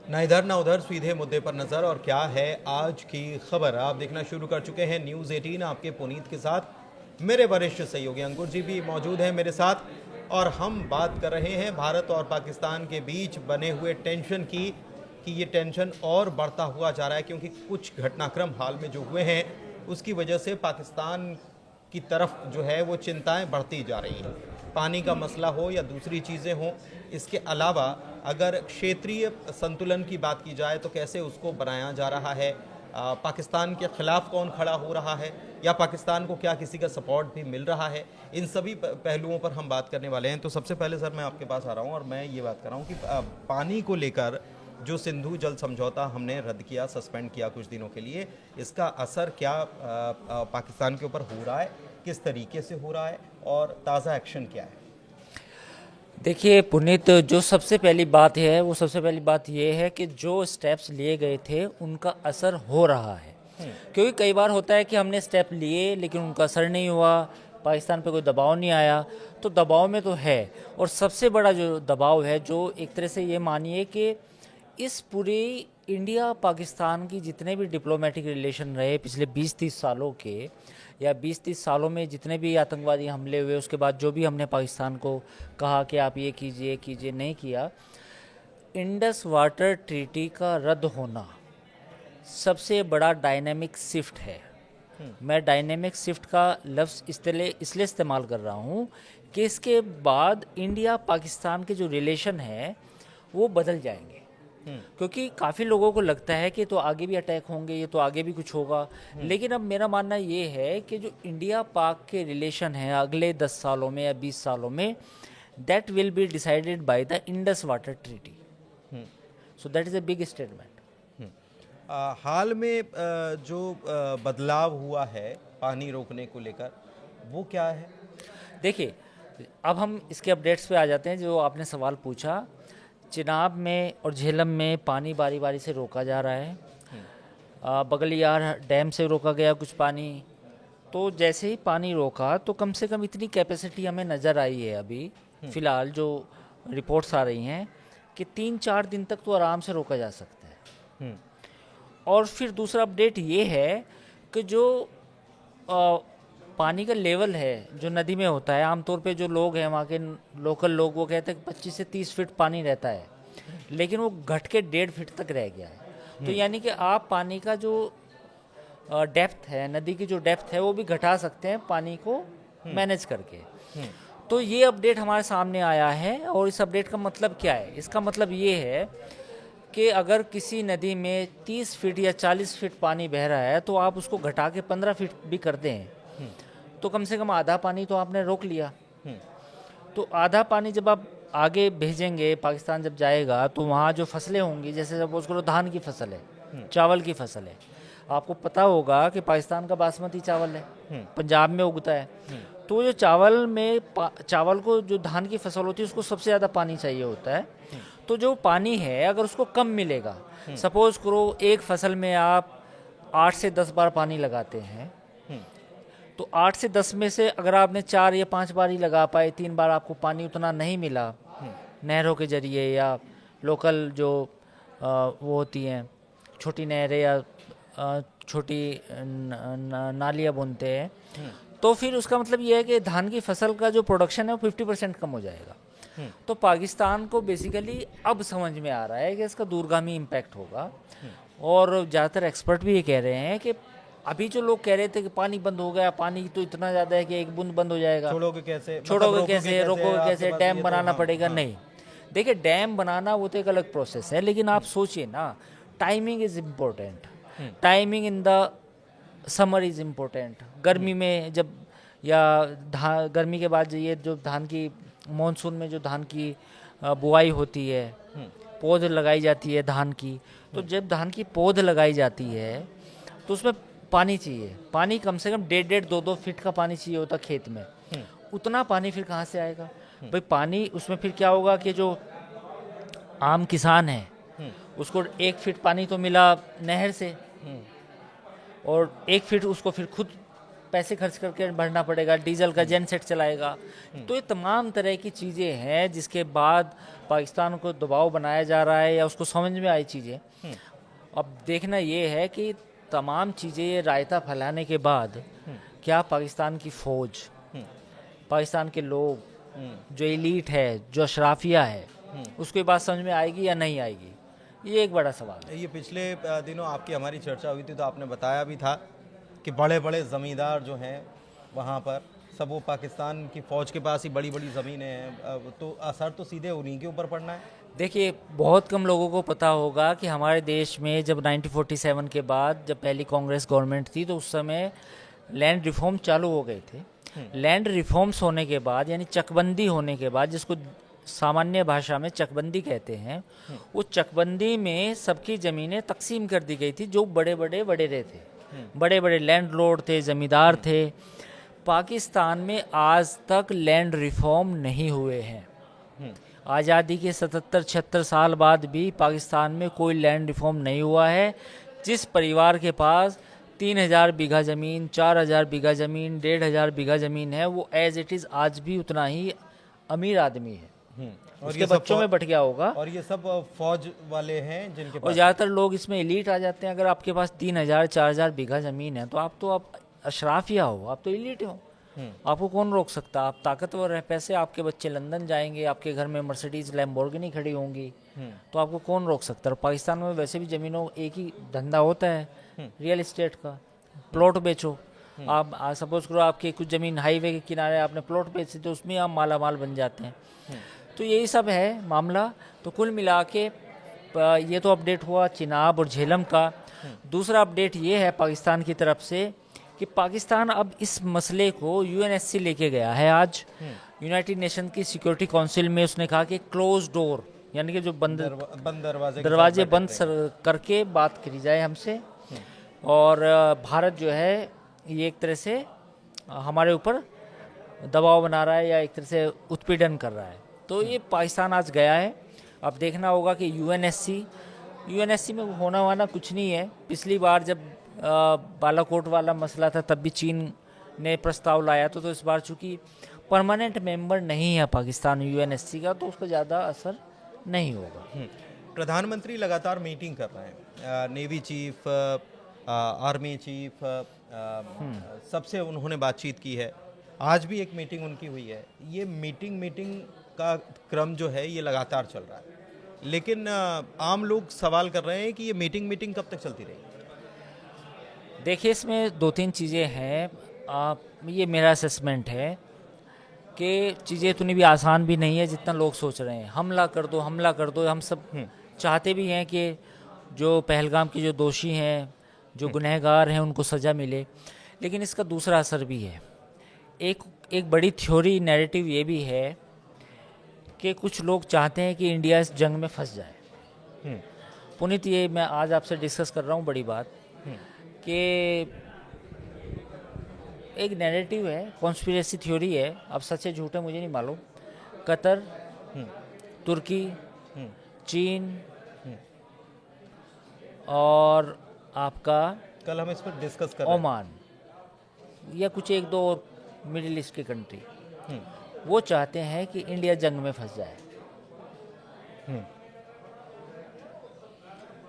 ना इधर ना उधर, सीधे मुद्दे पर नजर। और क्या है आज की खबर, आप देखना शुरू कर चुके हैं न्यूज़ 18 आपके पुनीत के साथ। मेरे वरिष्ठ सहयोगी अंकुर जी भी मौजूद हैं मेरे साथ, और हम बात कर रहे हैं भारत और पाकिस्तान के बीच बने हुए टेंशन की, कि ये टेंशन और बढ़ता हुआ जा रहा है क्योंकि कुछ घटनाक्रम हाल में जो हुए हैं उसकी वजह से पाकिस्तान की तरफ जो है वो चिंताएं बढ़ती जा रही हैं। पानी का मसला हो या दूसरी चीज़ें हों, इसके अलावा अगर क्षेत्रीय संतुलन की बात की जाए तो कैसे उसको बनाया जा रहा है, पाकिस्तान के खिलाफ कौन खड़ा हो रहा है, या पाकिस्तान को क्या किसी का सपोर्ट भी मिल रहा है, इन सभी पहलुओं पर हम बात करने वाले हैं। तो सबसे पहले सर मैं आपके पास आ रहा हूं और मैं ये बात कर रहा हूं कि पानी को लेकर जो सिंधु जल समझौता हमने रद्द किया, सस्पेंड किया कुछ दिनों के लिए, इसका असर क्या पाकिस्तान के ऊपर हो रहा है, किस तरीके से हो रहा है, और ताज़ा एक्शन क्या है? देखिए पुनीत, जो सबसे पहली बात है वो सबसे पहली बात ये है कि जो स्टेप्स लिए गए थे उनका असर हो रहा है। क्योंकि कई बार होता है कि हमने स्टेप लिए लेकिन उनका असर नहीं हुआ, पाकिस्तान पे कोई दबाव नहीं आया। तो दबाव में तो है, और सबसे बड़ा जो दबाव है, जो एक तरह से ये मानिए कि इस पूरी इंडिया पाकिस्तान की जितने भी डिप्लोमेटिक रिलेशन रहे पिछले 20-30 सालों के, या 20-30 सालों में जितने भी आतंकवादी हमले हुए, उसके बाद जो भी हमने पाकिस्तान को कहा कि आप ये कीजिए कीजिए, नहीं किया। इंडस वाटर ट्रीटी का रद्द होना सबसे बड़ा डायनेमिक शिफ्ट है। मैं डायनेमिक शिफ्ट का लफ्ज़ इसलिए इस्तेमाल कर रहा हूँ कि इसके बाद इंडिया पाकिस्तान के जो रिलेशन है वो बदल जाएंगे। क्योंकि काफ़ी लोगों को लगता है कि तो आगे भी अटैक होंगे, ये तो आगे भी कुछ होगा। लेकिन अब मेरा मानना ये है कि जो इंडिया पाक के रिलेशन हैं अगले 10 सालों में या 20 सालों में, that will be decided by the Indus water treaty. So that is a big statement. हाल में जो बदलाव हुआ है पानी रोकने को लेकर, वो क्या है? देखिए, अब हम इसके अपडेट्स पे आ जाते हैं। जो आपने सवाल पूछा, चिनाब में और झेलम में पानी बारी बारी से रोका जा रहा है। बगलियार डैम से रोका गया कुछ पानी। तो जैसे ही पानी रोका तो कम से कम इतनी कैपेसिटी हमें नज़र आई है अभी फ़िलहाल जो रिपोर्ट्स आ रही हैं कि 3-4 दिन तक तो आराम से रोका जा सकता है। और फिर दूसरा अपडेट ये है कि जो पानी का लेवल है जो नदी में होता है, आमतौर पे जो लोग हैं वहाँ के लोकल लोग वो कहते हैं कि 25 से 30 फीट पानी रहता है, लेकिन वो घट के 1.5 फीट तक रह गया है। तो यानी कि आप पानी का जो डेप्थ है, नदी की जो डेप्थ है, वो भी घटा सकते हैं पानी को मैनेज करके। तो ये अपडेट हमारे सामने आया है। और इस अपडेट का मतलब क्या है? इसका मतलब ये है कि अगर किसी नदी में 30 फीट या 40 फीट पानी बह रहा है तो आप उसको घटा के 15 फीट भी करते हैं तो कम से कम आधा पानी तो आपने रोक लिया। तो आधा पानी जब आप आगे भेजेंगे, पाकिस्तान जब जाएगा, तो वहाँ जो फसलें होंगी, जैसे सपोज करो धान की फसल है, चावल की फसल है, आपको पता होगा कि पाकिस्तान का बासमती चावल है, पंजाब में उगता है। तो जो चावल को जो धान की फसल होती है उसको सबसे ज़्यादा पानी चाहिए होता है। तो जो पानी है अगर उसको कम मिलेगा, सपोज करो एक फसल में आप 8 से 10 बार पानी लगाते हैं, तो 8 से 10 में से अगर आपने 4 या 5 बार ही लगा पाए, 3 बार आपको पानी उतना नहीं मिला नहरों के जरिए या लोकल जो वो होती हैं छोटी नहरें या छोटी नालियाँ बुनते हैं, तो फिर उसका मतलब ये है कि धान की फसल का जो प्रोडक्शन है वो 50% कम हो जाएगा। तो पाकिस्तान को बेसिकली अब समझ में आ रहा है कि इसका दूरगामी इम्पैक्ट होगा। और ज़्यादातर एक्सपर्ट भी ये कह रहे हैं कि अभी जो लोग कह रहे थे कि पानी बंद हो गया, पानी तो इतना ज़्यादा है कि एक बूंद बंद हो जाएगा, छोड़ोगे कैसे, छोड़ोगे कैसे, रोकोगे कैसे, डैम बनाना हाँ, पड़ेगा। हाँ। नहीं, देखिए डैम बनाना वो तो एक अलग प्रोसेस है, लेकिन आप सोचिए ना, timing is important. Timing in the summer is important. गर्मी में जब या गर्मी के बाद ये जो धान की मानसून में जो धान की बुआई होती है, पौध लगाई जाती है धान की, तो जब धान की पौध लगाई जाती है तो उसमें पानी चाहिए। पानी कम से कम 1.5-2 फीट का पानी चाहिए होता खेत में। उतना पानी फिर कहाँ से आएगा भाई? पानी उसमें फिर क्या होगा कि जो आम किसान है उसको 1 फीट पानी तो मिला नहर से, और 1 फीट उसको फिर खुद पैसे खर्च करके भरना पड़ेगा, डीजल का जेनसेट चलाएगा। तो ये तमाम तरह की चीज़ें हैं जिसके बाद पाकिस्तान को दबाव बनाया जा रहा है या उसको समझ में आई चीज़ें। अब देखना ये है कि तमाम चीज़ें ये रायता फैलाने के बाद क्या पाकिस्तान की फ़ौज, पाकिस्तान के लोग, जो एलीट है, जो अशराफिया है, उसको ये बात समझ में आएगी या नहीं आएगी, ये एक बड़ा सवाल है। ये पिछले दिनों आपकी हमारी चर्चा हुई थी तो आपने बताया भी था कि बड़े बड़े ज़मींदार जो हैं वहाँ पर सब वो पाकिस्तान की फ़ौज के पास ही बड़ी बड़ी ज़मीनें हैं, तो असर तो सीधे उन्हीं के ऊपर पड़ना है। देखिए, बहुत कम लोगों को पता होगा कि हमारे देश में जब 1947 के बाद जब पहली कांग्रेस गवर्नमेंट थी तो उस समय लैंड रिफॉर्म चालू हो गए थे। लैंड रिफॉर्म्स होने के बाद, यानी चकबंदी होने के बाद, जिसको सामान्य भाषा में चकबंदी कहते हैं, वो चकबंदी में सबकी ज़मीनें तकसीम कर दी गई थी जो बड़े बड़े वडेरे थे, बड़े बड़े लैंडलॉर्ड थे, ज़मींदार थे। पाकिस्तान में आज तक लैंड रिफॉर्म नहीं हुए हैं। आज़ादी के 77-76 साल बाद भी पाकिस्तान में कोई लैंड रिफॉर्म नहीं हुआ है। जिस परिवार के पास 3000 बीघा ज़मीन, 4000 बीघा ज़मीन, 1500 बीघा ज़मीन है, वो एज इट इज़ आज भी उतना ही अमीर आदमी है। और उसके ये सब बच्चों में बट गया होगा। और ये सब फौज वाले हैं जिनके और पास, ज़्यादातर लोग इसमें एलीट आ जाते हैं। अगर आपके पास 3000-4000 बीघा ज़मीन है तो आप अशराफिया हो, आप तो एलीट हो। आपको कौन रोक सकता? आप ताकतवर है, पैसे, आपके बच्चे लंदन जाएंगे, आपके घर में मर्सिडीज लैम्बोर्गिनी खड़ी होंगी, तो आपको कौन रोक सकता है? पाकिस्तान में वैसे भी ज़मीनों एक ही धंधा होता है, रियल इस्टेट का। प्लॉट बेचो, आप सपोज करो आपकी कुछ ज़मीन हाईवे के किनारे, आपने प्लॉट बेच दी तो उसमें आप माला माल बन जाते हैं। तो यही सब है मामला। तो कुल मिला के ये तो अपडेट हुआ चिनाब और झेलम का। दूसरा अपडेट ये है पाकिस्तान की तरफ से कि पाकिस्तान अब इस मसले को यूएनएससी लेके गया है। आज यूनाइटेड नेशन की सिक्योरिटी काउंसिल में उसने कहा कि क्लोज डोर, यानी कि जो बंद दरवाजे बंद करके बात करी जाए हमसे। और भारत जो है ये एक तरह से हमारे ऊपर दबाव बना रहा है या एक तरह से उत्पीड़न कर रहा है। तो ये पाकिस्तान आज गया है। अब देखना होगा कि यूएनएससी में होना वाना कुछ नहीं है। पिछली बार जब बालाकोट वाला मसला था तब भी चीन ने प्रस्ताव लाया तो इस बार चूंकि परमानेंट मेंबर नहीं है पाकिस्तान यूएनएससी का, तो उसका ज़्यादा असर नहीं होगा। प्रधानमंत्री लगातार मीटिंग कर रहे हैं, नेवी चीफ, आर्मी चीफ, सबसे उन्होंने बातचीत की है। आज भी एक मीटिंग उनकी हुई है। ये मीटिंग का क्रम जो है ये लगातार चल रहा है, लेकिन आम लोग सवाल कर रहे हैं कि ये मीटिंग कब तक चलती रहेगी? देखिए, इसमें दो तीन चीज़ें हैं। ये मेरा असेसमेंट है कि चीज़ें इतनी भी आसान भी नहीं है जितना लोग सोच रहे हैं। हमला कर दो। हम सब चाहते भी हैं कि जो पहलगाम के जो दोषी हैं, जो गुनहगार हैं, उनको सज़ा मिले, लेकिन इसका दूसरा असर भी है। एक बड़ी थ्योरी नैरेटिव ये भी है कि कुछ लोग चाहते हैं कि इंडिया इस जंग में फंस जाए। पुनीत, ये मैं आज आपसे डिस्कस कर रहा हूँ बड़ी बात कि एक नैरेटिव है, कॉन्स्पिरेसी थ्योरी है, अब सच है झूठ है मुझे नहीं मालूम। कतर, तुर्की, चीन और आपका कल हम इस पर डिस्कस कर रहे हैं, ओमान या कुछ एक दो मिडिल ईस्ट की कंट्री, वो चाहते हैं कि इंडिया जंग में फंस जाए।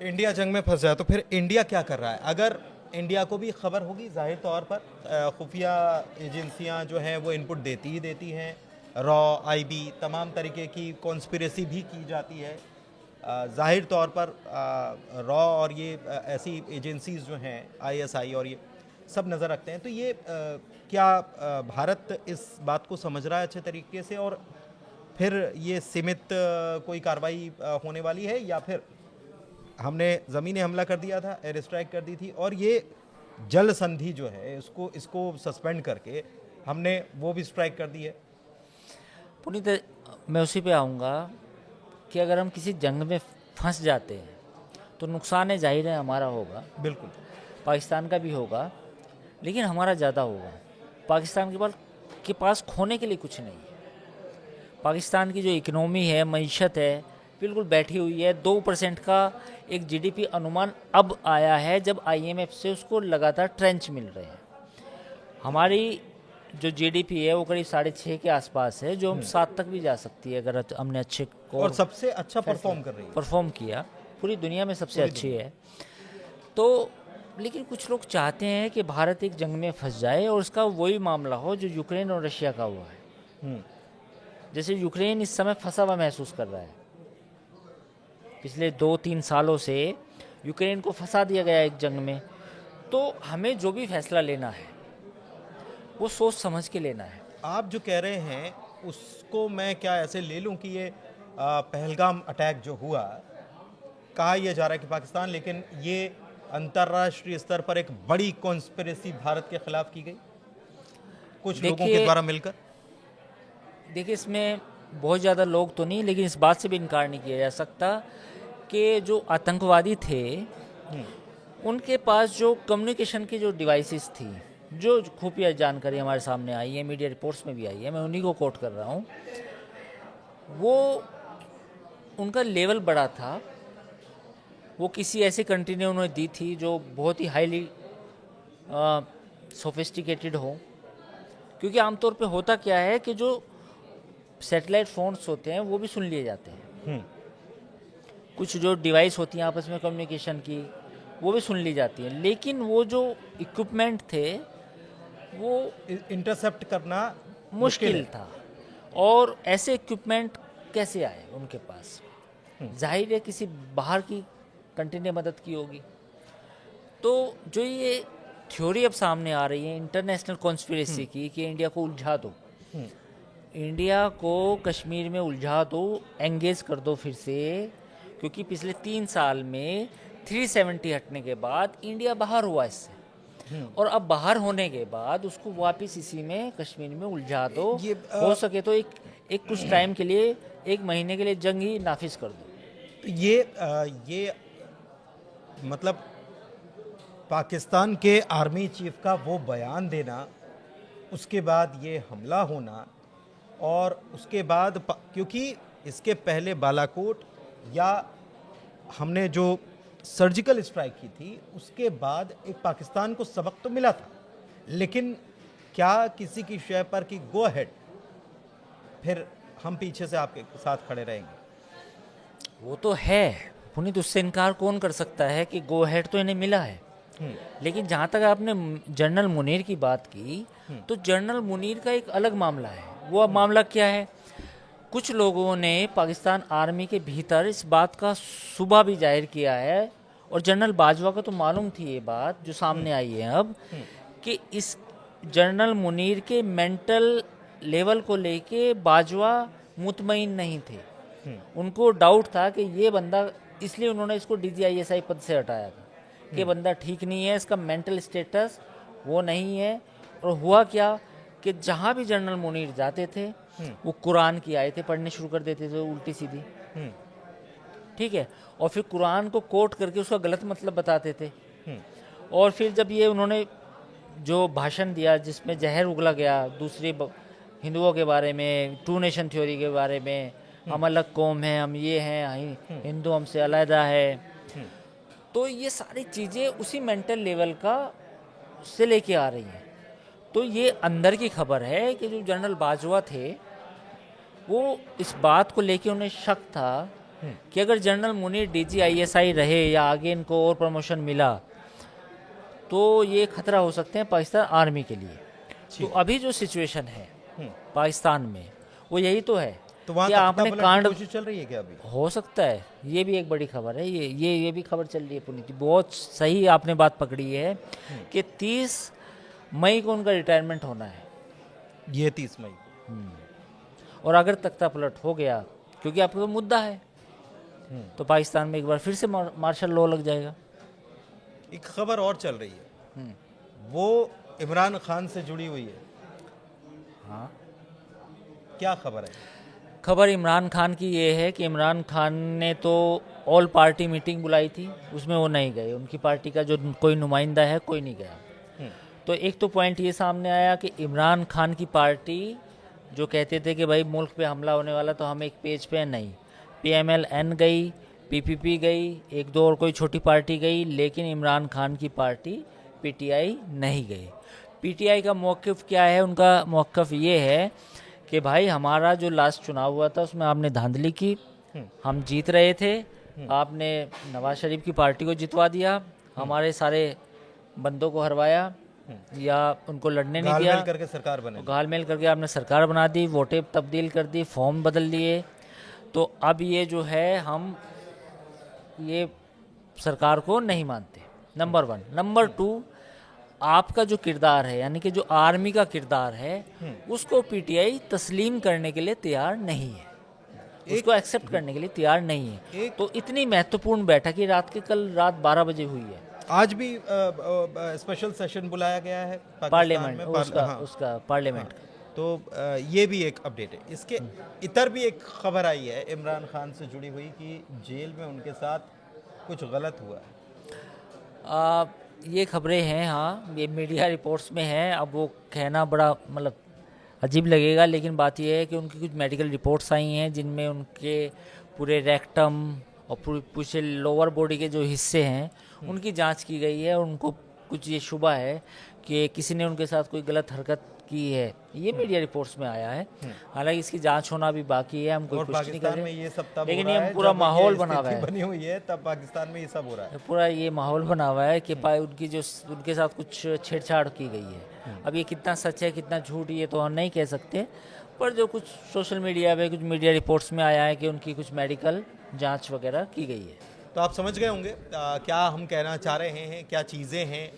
इंडिया जंग में फंस जाए तो फिर इंडिया क्या कर रहा है? अगर इंडिया को भी खबर होगी, जाहिर तौर पर खुफिया एजेंसियां जो हैं वो इनपुट देती हैं, रॉ, आईबी, तमाम तरीके की कॉन्स्पिरेसी भी की जाती है। जाहिर तौर पर रॉ और ये ऐसी एजेंसीज जो हैं, आईएसआई और ये सब नज़र रखते हैं। तो ये क्या भारत इस बात को समझ रहा है अच्छे तरीके से, और फिर ये सीमित कोई कार्रवाई होने वाली है, या फिर हमने ज़मीनी हमला कर दिया था, एयर स्ट्राइक कर दी थी, और ये जल संधि जो है इसको सस्पेंड करके हमने वो भी स्ट्राइक कर दी है? पुनीत, मैं उसी पे आऊँगा कि अगर हम किसी जंग में फंस जाते हैं तो नुकसान जाहिर है हमारा होगा, बिल्कुल पाकिस्तान का भी होगा, लेकिन हमारा ज़्यादा होगा। पाकिस्तान के पास खोने के लिए कुछ नहीं है। पाकिस्तान की जो इकनॉमी है, मईशत है, बिल्कुल बैठी हुई है। 2% का एक जीडीपी अनुमान अब आया है जब आईएमएफ से उसको लगातार ट्रेंच मिल रहे हैं। हमारी जो जीडीपी है वो करीब 6.5 के आसपास है, जो हम 7 तक भी जा सकती है अगर हमने अच्छे और सबसे अच्छा परफॉर्म कर रही है। परफॉर्म किया, पूरी दुनिया में सबसे अच्छी है। तो लेकिन कुछ लोग चाहते हैं कि भारत एक जंग में फंस जाए और उसका वही मामला हो जो यूक्रेन और रशिया का हुआ है। जैसे यूक्रेन इस समय फंसा हुआ महसूस कर रहा है, पिछले 2-3 सालों से यूक्रेन को फंसा दिया गया एक जंग में। तो हमें जो भी फैसला लेना है वो सोच समझ के लेना है। आप जो कह रहे हैं उसको मैं क्या ऐसे ले लूं कि ये पहलगाम अटैक जो हुआ, कहा यह जा रहा है कि पाकिस्तान, लेकिन ये अंतर्राष्ट्रीय स्तर पर एक बड़ी कॉन्स्पिरेसी भारत के खिलाफ की गई कुछ लोगों के द्वारा मिलकर। देखिए, इसमें बहुत ज़्यादा लोग तो नहीं, लेकिन इस बात से भी इनकार नहीं किया जा सकता कि जो आतंकवादी थे उनके पास जो कम्युनिकेशन की जो डिवाइसेस थी, जो खुफिया जानकारी हमारे सामने आई है, मीडिया रिपोर्ट्स में भी आई है, मैं उन्हीं को कोट कर रहा हूँ, वो उनका लेवल बड़ा था। वो किसी ऐसी कंट्री ने उन्होंने दी थी जो बहुत ही हाईली सोफिस्टिकेटेड हो। क्योंकि आमतौर पे होता क्या है कि जो सैटेलाइट फ़ोन्स होते हैं वो भी सुन लिए जाते हैं, कुछ जो डिवाइस होती हैं आपस में कम्युनिकेशन की वो भी सुन ली जाती है, लेकिन वो जो इक्विपमेंट थे वो इंटरसेप्ट करना मुश्किल था। और ऐसे इक्विपमेंट कैसे आए उनके पास? जाहिर है किसी बाहर की कंट्री ने मदद की होगी। तो जो ये थ्योरी अब सामने आ रही है इंटरनेशनल कॉन्स्पिरेसी की कि इंडिया को उलझा दो, इंडिया को कश्मीर में उलझा दो, एंगेज कर दो फिर से, क्योंकि पिछले 3 साल में 370 हटने के बाद इंडिया बाहर हुआ इससे, और अब बाहर होने के बाद उसको वापस इसी में कश्मीर में उलझा दो। हो सके तो एक कुछ टाइम के लिए, 1 महीने के लिए जंग ही नाफिज कर दो। तो ये मतलब पाकिस्तान के आर्मी चीफ का वो बयान देना, उसके बाद ये हमला होना, और उसके बाद क्योंकि इसके पहले बालाकोट या हमने जो सर्जिकल स्ट्राइक की थी उसके बाद एक पाकिस्तान को सबक तो मिला था, लेकिन क्या किसी की शय पर कि गो अहेड, फिर हम पीछे से आपके साथ खड़े रहेंगे? वो तो है पुनीत, उससे इनकार कौन कर सकता है कि गो अहेड तो इन्हें मिला है। लेकिन जहाँ तक आपने जनरल मुनीर की बात की, तो जनरल मुनीर का एक अलग मामला है। वो अब मामला क्या है? कुछ लोगों ने पाकिस्तान आर्मी के भीतर इस बात का सुबह भी जाहिर किया है, और जनरल बाजवा को तो मालूम थी ये बात जो सामने आई है अब, कि इस जनरल मुनीर के मेंटल लेवल को लेके बाजवा मुतमईन नहीं थे। उनको डाउट था कि ये बंदा, इसलिए उन्होंने इसको DGISI पद से हटाया था कि बंदा ठीक नहीं है, इसका मेंटल स्टेटस वो नहीं है। और हुआ क्या कि जहाँ भी जनरल मुनीर जाते थे वो कुरान की आयतें पढ़ने शुरू कर देते थे उल्टी सीधी, ठीक है, और फिर कुरान को कोट करके उसका गलत मतलब बताते थे। और फिर जब ये उन्होंने जो भाषण दिया जिसमें जहर उगला गया दूसरे हिंदुओं के बारे में, 2 नेशन थ्योरी के बारे में, हम अलग कौम हैं, हम ये हैं, हिंदू हमसे अलहदा है, तो ये सारी चीज़ें उसी मेंटल लेवल का से लेके आ रही हैं। तो ये अंदर की खबर है कि जो जनरल बाजवा थे वो इस बात को लेके उन्हें शक था कि अगर जनरल मुनीर DGISI रहे या आगे इनको और प्रमोशन मिला तो ये खतरा हो सकते हैं पाकिस्तान आर्मी के लिए। तो अभी जो सिचुएशन है पाकिस्तान में वो यही तो है। तो वहाँ आपने कांड कोशिश चल रही है क्या अभी? हो सकता है, ये भी एक बड़ी खबर है। ये भी खबर चल रही है पुनीत, बहुत सही आपने बात पकड़ी है कि 30 मई को उनका रिटायरमेंट होना है। ये 30 मई और अगर तख्ता पलट हो गया, क्योंकि आपका तो मुद्दा है, तो पाकिस्तान में एक बार फिर से मार्शल लॉ लग जाएगा। एक खबर और चल रही है, वो इमरान खान से जुड़ी हुई है। हाँ, क्या खबर है? खबर इमरान खान की ये है कि इमरान खान ने तो ऑल पार्टी मीटिंग बुलाई थी, उसमें वो नहीं गए। उनकी पार्टी का जो कोई नुमाइंदा है कोई नहीं गया। तो एक तो पॉइंट ये सामने आया कि इमरान खान की पार्टी जो कहते थे कि भाई मुल्क पे हमला होने वाला तो हम एक पेज पे नहीं, PMLN गई, PPP गई, 1-2 और कोई छोटी पार्टी गई, लेकिन इमरान खान की पार्टी PTI नहीं गई। पीटीआई का मौक़िफ़ क्या है? उनका मौक़िफ़ ये है कि भाई हमारा जो लास्ट चुनाव हुआ था उसमें आपने धांधली की, हम जीत रहे थे, आपने नवाज शरीफ की पार्टी को जितवा दिया, हमारे सारे बंदों को हरवाया या उनको लड़ने नहीं दिया, घालमेल करके सरकार बने। घालमेल करके आपने सरकार बना दी, वोटें तब्दील कर दी, फॉर्म बदल दिए। तो अब ये जो है हम ये सरकार को नहीं मानते, नंबर 1। नंबर 2, आपका जो किरदार है यानी कि जो आर्मी का किरदार है उसको पीटीआई तस्लीम करने के लिए तैयार नहीं है, उसको एक्सेप्ट करने के लिए तैयार नहीं है। तो इतनी महत्वपूर्ण बैठक ही कल रात 12 बजे हुई है। आज भी स्पेशल सेशन बुलाया गया है पार्लियामेंट में, उसका पार्लियामेंट का। तो ये भी एक अपडेट है। इसके इतर भी एक खबर आई है इमरान खान से जुड़ी हुई कि जेल में उनके साथ कुछ गलत हुआ है। ये खबरें हैं, हाँ, ये मीडिया रिपोर्ट्स में हैं। अब वो कहना बड़ा मतलब अजीब लगेगा, लेकिन बात यह है कि उनकी कुछ मेडिकल रिपोर्ट्स आई हैं जिनमें उनके पूरे रेक्टम और पूरे लोअर बॉडी के जो हिस्से हैं उनकी जांच की गई है। और उनको कुछ ये शुबा है कि किसी ने उनके साथ कोई गलत हरकत की है, ये मीडिया रिपोर्ट्स में आया है। हालांकि इसकी जांच होना भी बाकी है, हम कोई पुष्टि नहीं कर रहे, ये सब तब लेकिन हो रहा ये है पूरा जब माहौल ये बना हुआ है, बनी हुई है, तब पाकिस्तान में ये सब हो रहा है। पूरा ये माहौल बना हुआ है कि उनकी जो उनके साथ कुछ छेड़छाड़ की गई है। अब ये कितना सच है कितना झूठ ये तो हम नहीं कह सकते, पर जो कुछ सोशल मीडिया पे कुछ मीडिया रिपोर्ट्स में आया है कि उनकी कुछ मेडिकल जांच वगैरह की गई है। तो आप समझ गए होंगे क्या हम कहना चाह रहे हैं, क्या चीज़ें हैं,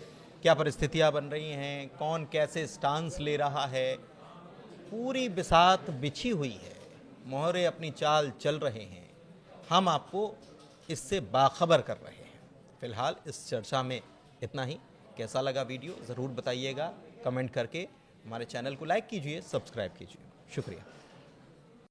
क्या परिस्थितियां बन रही हैं, कौन कैसे स्टांस ले रहा है। पूरी बिसात बिछी हुई है, मोहरे अपनी चाल चल रहे हैं, हम आपको इससे बाखबर कर रहे हैं। फिलहाल इस चर्चा में इतना ही। कैसा लगा वीडियो ज़रूर बताइएगा कमेंट करके। हमारे चैनल को लाइक कीजिए, सब्सक्राइब कीजिए। शुक्रिया।